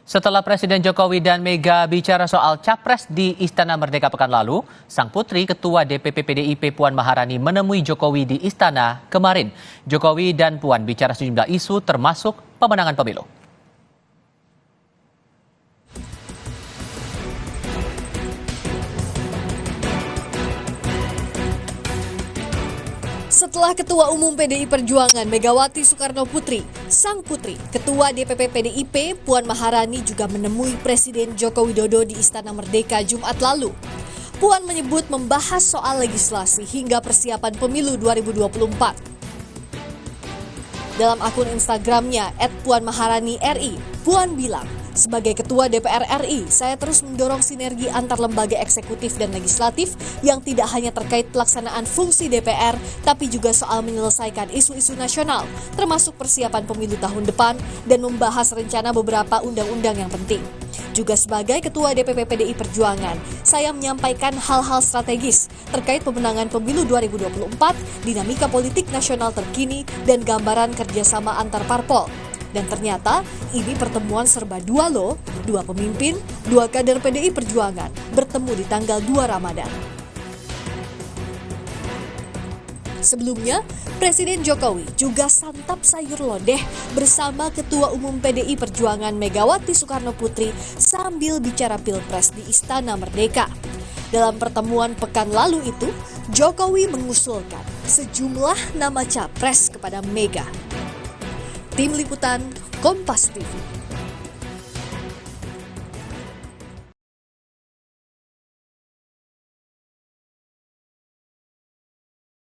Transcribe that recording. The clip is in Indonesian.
Setelah Presiden Jokowi dan Mega bicara soal capres di Istana Merdeka pekan lalu, sang putri Ketua DPP PDIP Puan Maharani menemui Jokowi di Istana kemarin. Jokowi dan Puan bicara sejumlah isu termasuk pemenangan pemilu. Setelah Ketua Umum PDI Perjuangan Megawati Soekarno Putri, sang putri, Ketua DPP PDIP Puan Maharani juga menemui Presiden Joko Widodo di Istana Merdeka Jumat lalu. Puan menyebut membahas soal legislasi hingga persiapan pemilu 2024. Dalam akun Instagramnya @puanmaharani_ri, Puan bilang, sebagai Ketua DPR RI, saya terus mendorong sinergi antar lembaga eksekutif dan legislatif yang tidak hanya terkait pelaksanaan fungsi DPR, tapi juga soal menyelesaikan isu-isu nasional, termasuk persiapan pemilu tahun depan dan membahas rencana beberapa undang-undang yang penting. Juga sebagai Ketua DPP PDI Perjuangan, saya menyampaikan hal-hal strategis terkait pemenangan pemilu 2024, dinamika politik nasional terkini, dan gambaran kerjasama antar parpol. Dan ternyata ini pertemuan serba dua loh, dua pemimpin, dua kader PDI Perjuangan bertemu di tanggal 2 Ramadan. Sebelumnya, Presiden Jokowi juga santap sayur lodeh bersama Ketua Umum PDI Perjuangan Megawati Soekarno Putri sambil bicara Pilpres di Istana Merdeka. Dalam pertemuan pekan lalu itu, Jokowi mengusulkan sejumlah nama capres kepada Mega. Tim Liputan Kompas TV.